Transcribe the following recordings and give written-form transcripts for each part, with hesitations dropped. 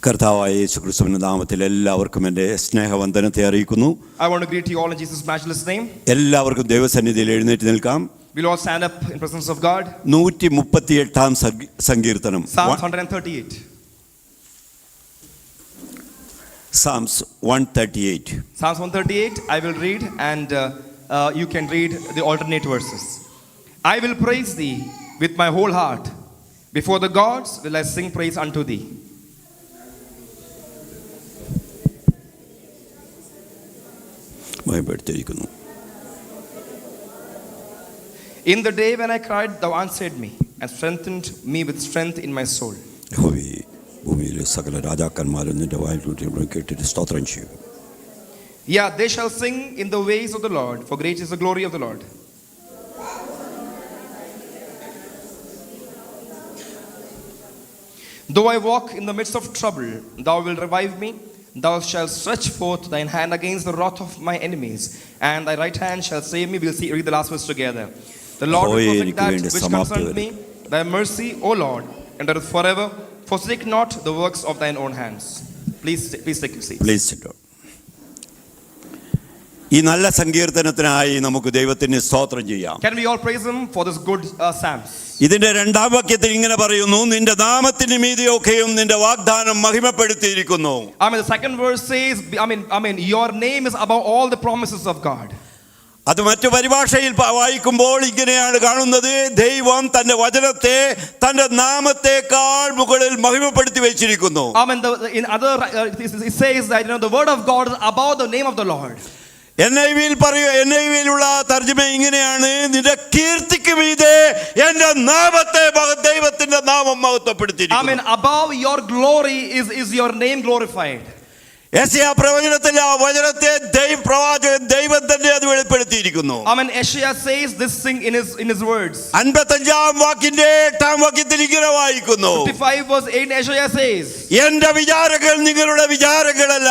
കർത്താവായ യേശുക്രിസ്തുവിന്റെ നാമത്തിൽ എല്ലാവർക്കും എൻ്റെ സ്നേഹവന്ദനത്തെ അറിയിക്കുന്നു. I want to greet you all in Jesus' matchless name. എല്ലാവർക്കും ദൈവസന്നിധിയിൽ എഴുന്നേറ്റ് നിൽക്കാം. We'll all stand up in presence of God. 138-ാം സങ്കീർത്തനം. Psalms 138. Psalms 138. Psalms 138 I will read and you can read the alternate verses. I will praise thee with my whole heart. Before the gods will I sing praise unto thee. ഭയപ്പെടുത്തിയിരിക്കുന്നു. In the day when I cried, thou answered me and strengthened me with strength in my soul. യഹോവേ, ഭൂമിയിലെ സകല രാജാക്കന്മാരും നിന്റെ വായിൽ കേട്ടിട്ട് സ്തോത്രം ചെയ്യും. Yeah, they shall sing in the ways of the Lord, for great is the glory of the Lord. Though I walk in the midst of trouble, thou wilt revive me. Thou shalt stretch forth thine hand against the wrath of my enemies, and thy right hand shall save me. We'll read the last verse together. The Lord will perfect that which concerned me. Thy mercy, O Lord, endureth forever. Forsake not the works of thine own hands. Please take your seats. Please sit down. ഈ നല്ല സങ്കീർത്തനത്തിനായി നമുക്ക് ദൈവത്തിന് സ്തോത്രം ചെയ്യാം. Can we all praise him for this good psalms? ഇതിന്റെ രണ്ടാം വാക്യത്തിൽ ഇങ്ങനെ പറയുന്നു, നിന്റെ നാമത്തിന് മീതെയൊക്കെയും നിന്റെ വാഗ്ദാനം മഹിമപ്പെടുത്തിയിരിക്കുന്നു. The second verse says, your name is above all the promises of God. അത് മറ്റു പരിഭാഷയിൽ വായിക്കുമ്പോൾ ഇങ്ങനെയാണ് കാണുന്നത്, ദൈവം തന്റെ വചനത്തെ തന്റെ നാമത്തെക്കാൾ മുകളിൽ മഹിമപ്പെടുത്തി വെച്ചിരിക്കുന്നു. In other it says that the word of God is above the name of the Lord. NIV-യിലുള്ള തർജ്ജമ ഇങ്ങനെയാണ്, നിന്റെ കീർത്തിക്ക് മീതെ എന്റെ നാമത്തെ ദൈവത്തിന്റെ നാമം മഹത്വപ്പെടുത്തിയിരിക്കുന്നു. Above your glory is your name glorified. യെശയ്യാ പ്രവചനത്തിൽ ആ വചനത്തെ പ്രവാചകൻ ദൈവം തന്നെ അത് വെളിപ്പെടുത്തിയിരിക്കുന്നു. Isaiah says this thing in his words. 55-ാം വാക്യത്തിന്റെ 8-ാം വാക്യത്തിൽ ഇങ്ങനെ വായിക്കുന്നു, 55 verse 8 Isaiah says, എന്റെ വിചാരങ്ങൾ നിങ്ങളുടെ വിചാരങ്ങളല്ല,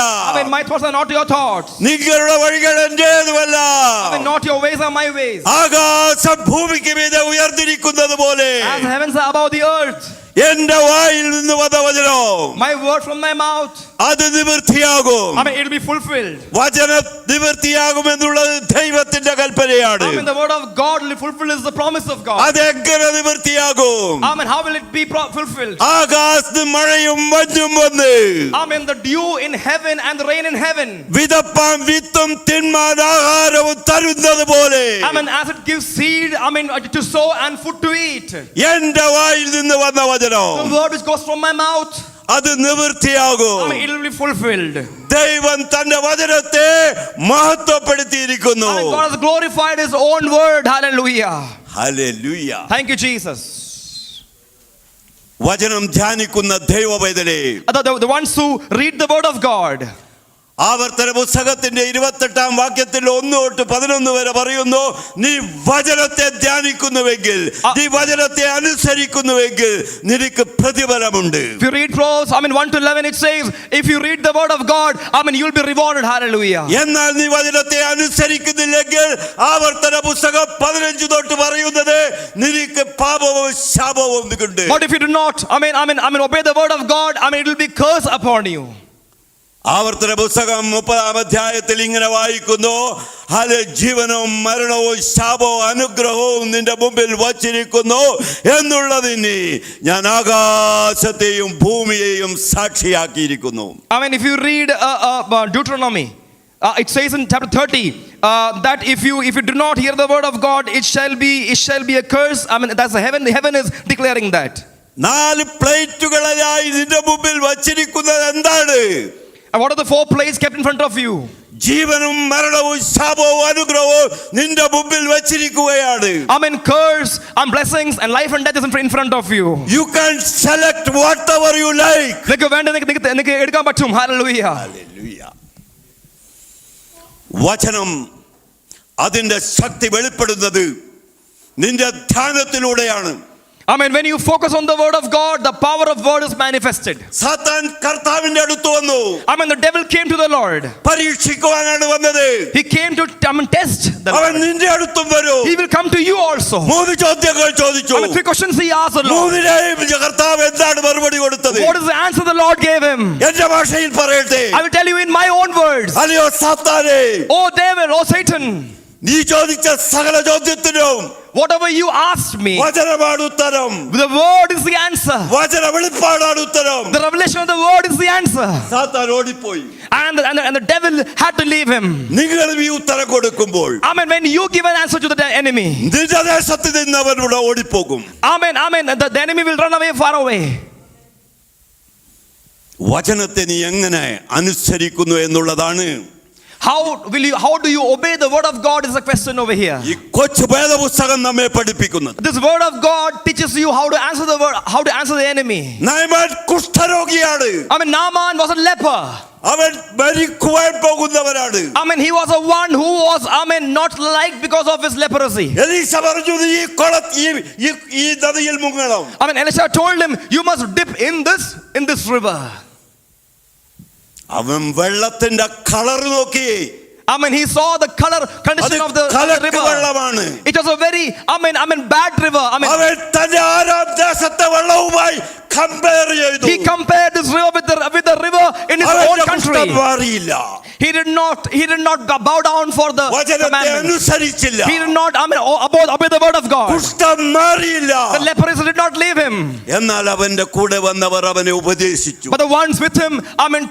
my thoughts are not your thoughts, നിങ്ങളുടെ വഴികൾ എന്റേതുമല്ല, not your ways are my ways. ആകാശം ഭൂമിക്ക് മീതെ ഉയർന്നിരിക്കുന്നത് പോലെ as heavens are above the earth, എന്റെ വായിൽ നിന്ന് വന്ന വചനം, my word from my mouth, അത് നിവൃത്തിയാകും. it will be fulfilled. വചനം നിവൃത്തിയാകും എന്നുള്ളത് ദൈവത്തിന്റെ കൽപ്പനയാണ്. The word of God will fulfill is the promise of God. അതെങ്ങനെ നിവൃത്തിയാകും? How will it be fulfilled? ആകാശത്ത് മഴയും മഞ്ഞും വന്ന്, the dew in heaven and the rain in heaven, വിതപ്പാൻ വിത്തും തിന്മാൻ ആഹാരവും തരുന്നത് പോലെ, as it gives seed to sow and food to eat, എന്റെ വായിൽ നിന്ന് വന്ന വചനം, the word which goes from my mouth, അത് നിവൃത്തിയാകും. it will be fulfilled. ദൈവം തന്റെ വചനത്തെ മഹത്വപ്പെടുത്തിയിരിക്കുന്നു. God has glorified his own word. Hallelujah. Hallelujah. Thank you Jesus. വചനം ധ്യാനിക്കുന്ന ദൈവപൈതലേ, the ones who read the word of God, ആവർത്തന പുസ്തകത്തിന്റെ 28-ാം വാക്യത്തിൽ 1 തൊട്ട് 11 വരെ പറയുന്നു, നീ വചനത്തെ ധ്യാനിക്കുന്നുവെങ്കിൽ, നീ വചനത്തെ അനുസരിക്കുന്നുവെങ്കിൽ നിനക്ക് പ്രതിഫലമുണ്ട്. If you read Proverbs 1 to 11, it says if you read the word of God, you will be rewarded. Hallelujah. എന്നാൽ നീ വചനത്തെ അനുസരിക്കുന്നില്ലെങ്കിൽ ആവർത്തന പുസ്തകം 15 തൊട്ട് പറയുന്നത് നിനക്ക് പാപവും ശാപവും ഉണ്ട്. But if you do not obey the word of God, it will be curse upon you. ആവർത്തന പുസ്തകം 30-ാം അധ്യായത്തിൽ ഇങ്ങനെ വായിക്കുന്നു, ജീവനവും മരണവും ശാപവും അനുഗ്രഹവും നിന്റെ മുമ്പിൽ വച്ചിരിക്കുന്നു എന്നുള്ളതിന് ഞാൻ ആകാശത്തെയും ഭൂമിയെയും സാക്ഷിയാക്കിയിരിക്കുന്നു. If you read Deuteronomy, it says in chapter 30 that if you do not hear the word of God, it shall be a curse. That's heaven is declaring that. 4 പ്ലേറ്റുകളായി നിന്റെ മുമ്പിൽ വച്ചിരിക്കുന്നത് എന്താണ്? And what are the 4 plates kept in front of you? ജീവനും മരണവും ശാപവും അനുഗ്രഹവും നിന്റെ മുമ്പിൽ വെച്ചിരിക്കുകയാണ്. Curse and blessings and life and death is in front of you. You can select whatever you like. നിനക്ക് എടുക്കാൻ പറ്റും. Hallelujah. Hallelujah. വചനം അതിന്റെ ശക്തി വെളിപ്പെടുന്നത് നിന്റെ ധ്യാനത്തിലൂടെയാണ്. When you focus on the word of God, the power of word is manifested. സാത്താൻ കർത്താവിന്റെ അടുത്ത് വന്നു. The devil came to the Lord. പരീക്ഷിക്കുവാനാണ് വന്നത്. He came to test the Lord. അവൻ നിന്റെ അടുത്തും വരും. He will come to you also. 3 ചോദ്യങ്ങൾ ചോദിച്ചു. 3 questions he asked the Lord. 3 കർത്താവ് എന്താണ് മറുപടി കൊടുത്തത്? What is the answer the Lord gave him. എന്റെ ഭാഷയിൽ പറയട്ടെ, I will tell you in my own words. അല്ലയോ സാത്താനേ, Oh devil, oh Satan, നീ ചോദിച്ച സകല ചോദ്യത്തിനും whatever you asked me, വചനമാണ് ഉത്തരം. the word is the answer. വചന വെളിപ്പാടാണ് ഉത്തരം. The revelation of the word is the answer. സാത്താൻ ഓടിപ്പോയി. And the devil had to leave him. നിങ്ങളും ഈ ഉത്തരം കൊടുക്കുമ്പോൾ, Amen. When you give an answer to the enemy, നിന്റെ ദേശത്ത് നിന്ന് അവനോട് ഓടിപ്പോകും. Amen. The enemy will run away far away. വചനത്തെ നീ എങ്ങനെ അനുസരിക്കുന്നു എന്നുള്ളതാണ്. How do you obey the word of God is a question over here. ഈ കൊച്ചു വേദപുസ്തകം നമ്മെ പഠിപ്പിക്കുന്നത്. This word of God teaches you how to answer the word, how to answer the enemy. Naaman കുഷ്ഠരോഗിയാണ്. Naaman was a leper. അവൻ മരിക്കുവാൻ പോകുന്നവനാണ്. He was a one who was not liked because of his leprosy. എലീശ പറഞ്ഞു, ഈ നദിയിൽ മുങ്ങണം. Elisha told him, you must dip in this river. അവൻ വെള്ളത്തിന്റെ colour നോക്കി. He saw the color condition of the river. വെള്ളമാണ്. It was a very bad river. അവൻ തന്റെ ആരാം ദേശത്തെ വെള്ളവുമായി compare ചെയ്തു. He compared this river with the river in his own country. He did not bow down for the commandments. He did not obey the word of God. The leprosy did not leave him. എന്നാൽ അവന്റെ കൂടെ വന്നവർ അവനെ ഉപദേശിച്ചു. But the ones with him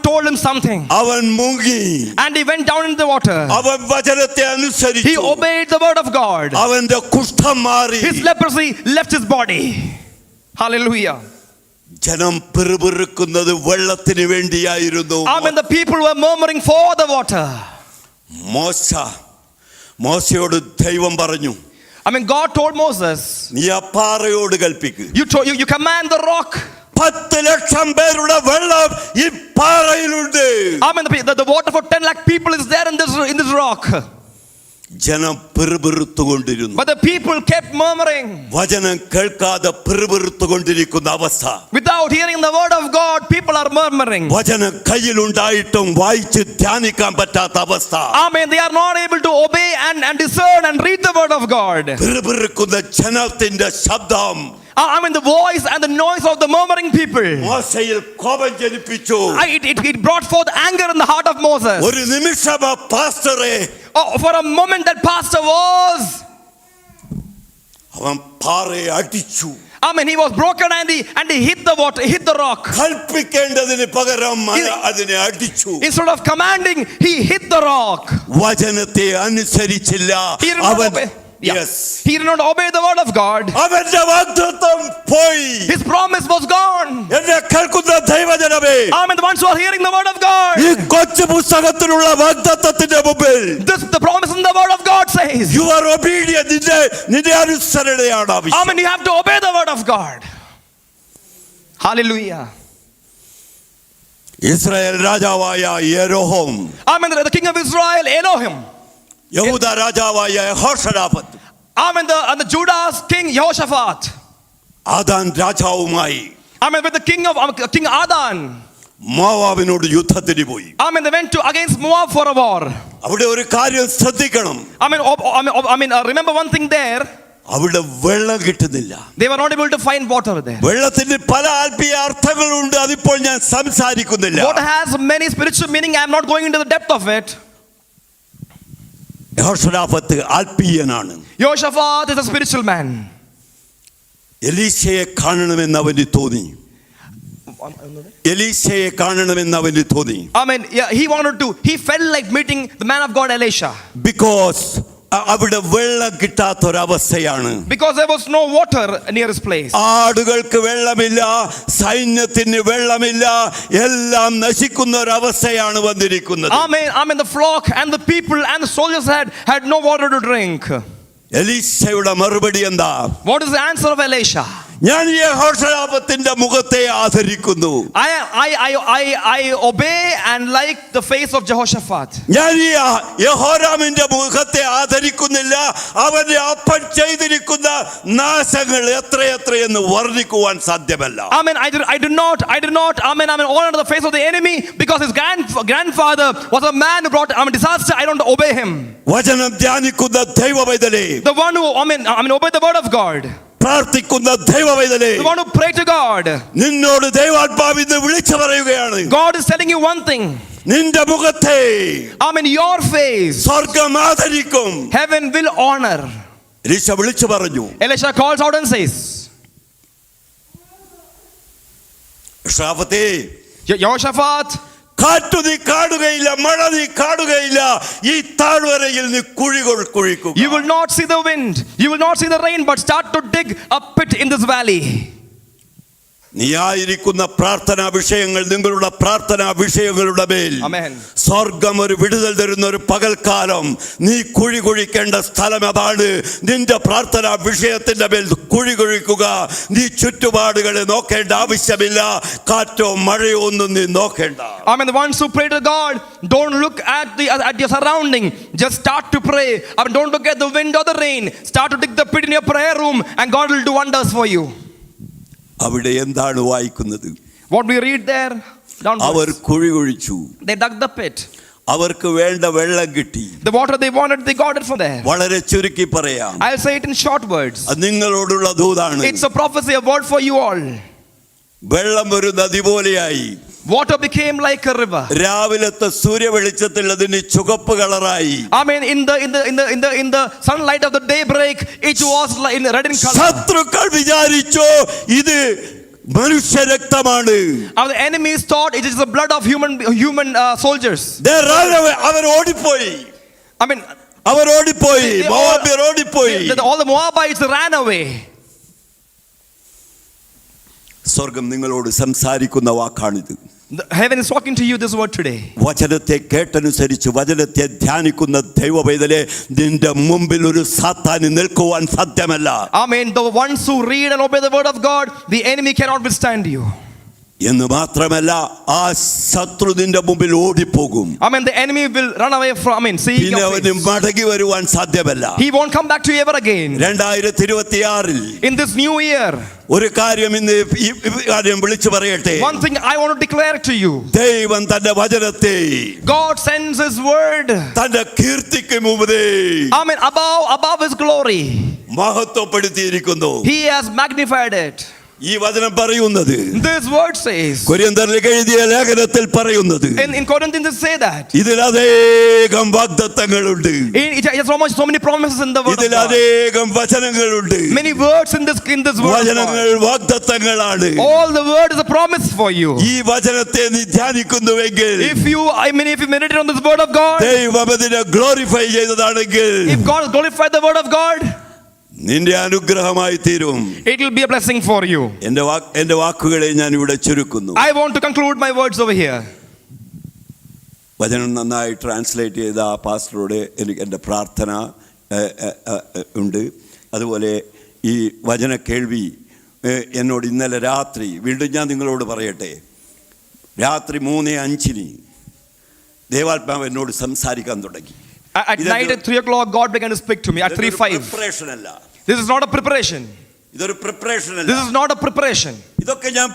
told him something. അവൻ മുങ്ങി. And he went down in the water. അവൻ വചനത്തെ അനുസരിച്ചു. He obeyed the word of God. അവന്റെ കുഷ്ഠം മാറി. His leprosy left his body. Hallelujah. ജനം പിറുപിറുക്കുന്നത് വെള്ളത്തിന് വേണ്ടിയായിരുന്നു. The people were murmuring for the water. മോശയോട് ദൈവം പറഞ്ഞു, God told Moses, നീ ആ പാറയോട് കൽപ്പിക്ക്. You command the rock. 10 ലക്ഷം പേരുടെ വെള്ളം ഈ പാറയിലുണ്ട്. The water for 10 lakh people is there in this rock. ജനം പിറുപിറുത്തുകൊണ്ടിരുന്നു. But the people kept murmuring. വചനം കേൾക്കാതെ പിറുപിറുത്തുകൊണ്ടിരിക്കുന്ന അവസ്ഥ. Without hearing the word of God, people are murmuring. വചനം കയ്യിലുണ്ടായിട്ടും വായിച്ച് ധ്യാനിക്കാൻ പറ്റാത്ത അവസ്ഥ. They are not able to obey and discern and read the word of God. പിറുപിറുക്കുന്ന ജനത്തിന്റെ ശബ്ദം, the voice and the noise of the murmuring people, മോശയിൽ കോപം ജനിപ്പിച്ചു. it brought forth anger in the heart of Moses. ഒരു നിമിഷം പാസ്റ്ററെ, for a moment that pastor was, അവൻ പാറയെ അടിച്ചു. he was broken and he hit the water, hit the rock. കൽപ്പിക്കേണ്ടതിന് പകരം അതിനെ അടിച്ചു. Instead of commanding, he hit the rock. വചനത്തെ അനുസരിച്ചില്ല അവൻ. Yes. He did not obey the word of God. അവന്റെ വാഗ്ദത്തം പോയി. His promise was gone. എന്നെ കേൾക്കുന്ന ദൈവജനമേ, the ones who are hearing the word of God, ഈ കൊച്ചു പുസ്തകത്തിലുള്ള വാഗ്ദത്തത്തിന്റെ മുമ്പിൽ the promise in the word of God says, you are obedient. നിന്റെ അനുസരണയാണ് ആവശ്യം. you have to obey the word of God. Hallelujah. Israel രാജാവായ യെരോഹോം, the king of Israel, Elohim, യഹൂദ രാജാവായ Jehoshaphat, the Judah's king Jehoshaphat, ആദാൻ രാജാവുമായി, with the king Adan, മോവാബിനോട് യുദ്ധത്തിന് പോയി. they went against Moab for a war. അവിടെ ഒരു കാര്യം ശ്രദ്ധിക്കണം. Remember one thing there. അവിടെ വെള്ളം കിട്ടുന്നില്ല. They were not able to find water there. വെള്ളത്തിന് പല ആത്മീയ അർത്ഥങ്ങളുണ്ട്, അതിപ്പോൾ ഞാൻ സംസാരിക്കുന്നില്ല. Water has many spiritual meaning. I am not going into the depth of it. Jehoshaphat ആത്മീയനാണ്. Jehoshaphat is a spiritual man. എലീശയെ കാണണമെന്ന് അവന് തോന്നി. എലീശയെ കാണണമെന്ന് അവന് തോന്നി. He felt like meeting the man of God Elisha. Because അവിടെ വെള്ളം കിട്ടാത്തൊരവസ്ഥയാണ്. Because there was no water near his place. ആടുകൾക്ക് വെള്ളമില്ല, സൈന്യത്തിന് വെള്ളമില്ല, എല്ലാം നശിക്കുന്ന ഒരവസ്ഥയാണ് വന്നിരിക്കുന്നത്. The flock and the people and the soldiers had no water to drink. എലീശയുടെ മറുപടി എന്താ? What is the answer of Elisha? ഞാൻ യഹോശാഫാത്തിന്റെ മുഖത്തെ ആദരിക്കുന്നു. I obey and like the face of Jehoshaphat. ഞാൻ യഹോരാമിന്റെ മുഖത്തെ ആദരിക്കുന്നില്ല. അവന്റെ അപ്പൻ ചെയ്തിരിക്കുന്ന നാശങ്ങൾ എത്രയെന്ന് വർണ്ണിക്കുവാൻ സാധ്യമല്ല. I do not honor the face of the enemy because his grandfather was a man who brought disaster. I don't obey him. വചനം ധ്യാനിക്കുന്ന ദൈവമൈതലേ, the one who obey the word of God. പ്രാർത്ഥിക്കുന്ന ദൈവവേദനെ, You want to pray to God. നിന്നോട് ദൈവാത്മാവ് ഇന്ന് വിളിച്ചു പറയുകയാണ്. God is telling you one thing. നിന്റെ മുഖത്തെ Your face, സ്വർഗ്ഗം ആദരിക്കും. heaven will honor. എലീശ വിളിച്ചു പറഞ്ഞു. Elisha calls out and says, ഷാഫത്തേ, Jehoshaphat, കാറ്റു നീ കാണുകയില്ല, മഴ നീ കാണുകയില്ല, ഈ താഴ്വരയിൽ നീ കുഴികൾ കുഴിക്കുക. you will not see the wind, you will not see the rain, but start to dig a pit in this valley. നീ ആയിരിക്കുന്ന പ്രാർത്ഥനാ വിഷയങ്ങൾ, നിങ്ങളുടെ പ്രാർത്ഥനാ വിഷയങ്ങളുടെ മേൽ Amen. സ്വർഗം ഒരു വിടുതൽ തരുന്ന ഒരു പകൽക്കാലം നീ കുഴി കുഴിക്കേണ്ട സ്ഥലം അതാണ്. നിന്റെ പ്രാർത്ഥനാ വിഷയത്തിന്റെ മേൽ കുഴി കുഴിക്കുക. നീ ചുറ്റുപാടുകളെ നോക്കേണ്ട ആവശ്യമില്ല, കാറ്റോ മഴയോ ഒന്നും നീ നോക്കേണ്ട. Amen. The ones who pray to God, don't look at your surrounding, just start to pray. Amen. Don't look at the wind or the rain, start to dig the pit in your prayer room and God will do wonders for you. അവിടെ എന്താണ് വായിക്കുന്നത്? What we read there, അവർ കുഴി കുഴിച്ചു, they dug the pit, അവർക്ക് വേണ്ട വെള്ളം കിട്ടി. the water they wanted, they got it from there. വളരെ ചുരുക്കി പറയാം, I'll say it in short words. അത് നിങ്ങളോടുള്ള ദൂതാണ്. It's a prophecy, a word for you all. വെള്ളം ഒരു നദി പോലെയായി. Water became like a river. രാവിലത്തെ സൂര്യവെളിച്ചത്തിൽ അതിന് ചുവപ്പ് കളറായി. Amen. In the sunlight of the daybreak, it was like in red in color. ശത്രുക്കൾ വിചാരിച്ചു ഇത് മനുഷ്യരക്തമാണ്. The enemies thought it is the blood of human soldiers. അവർ ഓടിപ്പോയി. Amen. അവർ ഓടിപ്പോയി. മോവാബ്യർ ഓടിപ്പോയി. All the Moabites ran away. സ്വർഗം നിങ്ങളോട് സംസാരിക്കുന്ന വാക്കാണിത്. The heaven is talking to you this word today. വചനത്തെ കേട്ടനുസരിച്ച് വചനത്തെ ധ്യാനിക്കുന്ന ദൈവവേദനെ, നിന്റെ മുമ്പിൽ ഒരു സാത്താന് നിൽക്കുവാൻ സാധ്യമല്ല. Amen. The ones who read and obey the word of God, the enemy cannot withstand you. എന്ന് മാത്രമല്ല, ആ ശത്രു നിന്റെ മുമ്പിൽ ഓടിപ്പോകും. Amen. The enemy will run away from, see പിന്നെ your അവന് face. മടങ്ങി വരുവാൻ സാധ്യമല്ല. He won't come back to you ever again. 2026 In this new year, ഒരു കാര്യം ഇന്ന് ഈ കാര്യം വിളിച്ചു പറയട്ടെ. one thing I want to declare to you. ദൈവം തന്റെ വചനത്തെ, God sends his word, തന്റെ കീർത്തിക്ക് മുമ്പേ, Amen, above his glory. മഹത്വപ്പെടുത്തിയിരിക്കുന്നു. He has magnified it. ഈ വചനം പറയുന്നത്, This word says, കൊരിന്ത്യരിലേക്ക് എഴുതിയ ലേഖനത്തിൽ പറയുന്നത്, in Corinthians they say that ഇതിലധികം വാഗ്ദത്തങ്ങളുണ്ട്, it has so many promises in the word of God. ഇതിലധികം വചനങ്ങളുണ്ട്. Many words in this word. വചനങ്ങൾ വാഗ്ദത്തങ്ങളാണ്. All the word is a promise for you. ഈ വചനത്തെ നീ ധ്യാനിക്കുന്നുവെങ്കിൽ, If you meditate on this word of God, ദൈവം അതിനെ glorify ചെയ്തതാണെങ്കിൽ, if God has glorified the word of God, നിന്റെ അനുഗ്രഹമായി തീരും. it will be a blessing for you. എന്റെ വാക്കുകളെ ഞാൻ ഇവിടെ ചുരുക്കുന്നു. I want to conclude my words over here. വചനം നന്നായി ട്രാൻസ്ലേറ്റ് ചെയ്ത ആ പാസ്റ്ററോട് എനിക്ക് എൻ്റെ പ്രാർത്ഥന ഉണ്ട്. അതുപോലെ ഈ വചന കേൾവി എന്നോട് ഇന്നലെ രാത്രി, വീണ്ടും ഞാൻ നിങ്ങളോട് പറയട്ടെ, രാത്രി 3:05 ദേവാത്മാവ് എന്നോട് സംസാരിക്കാൻ തുടങ്ങി. At night at 3 o'clock, God began to speak to me. At 3:05. Preparation അല്ല, This is not a preparation. ഇതൊരു പ്രിപ്പറേഷൻ അല്ല. This is not a preparation. ഇതൊക്കെ ഞാൻ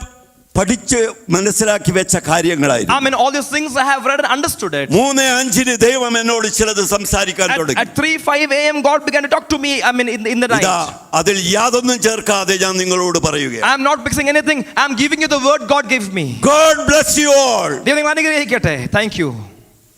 പഠിച്ച് മനസ്സിലാക്കി വെച്ച കാര്യങ്ങളായിരുന്നു. Amen. All these things I have read and understood it. 3:05 ദൈവം എന്നോട് ചിലത് സംസാരിക്കാൻ തുടങ്ങി. At 3:05 a.m. God began to talk to me. In the night. അതിൽ യാതൊന്നും ചേർക്കാതെ ഞാൻ നിങ്ങളോട് പറയുകയാണ്. I am not mixing anything. I am giving you the word God gave me. God bless you all. Thank you.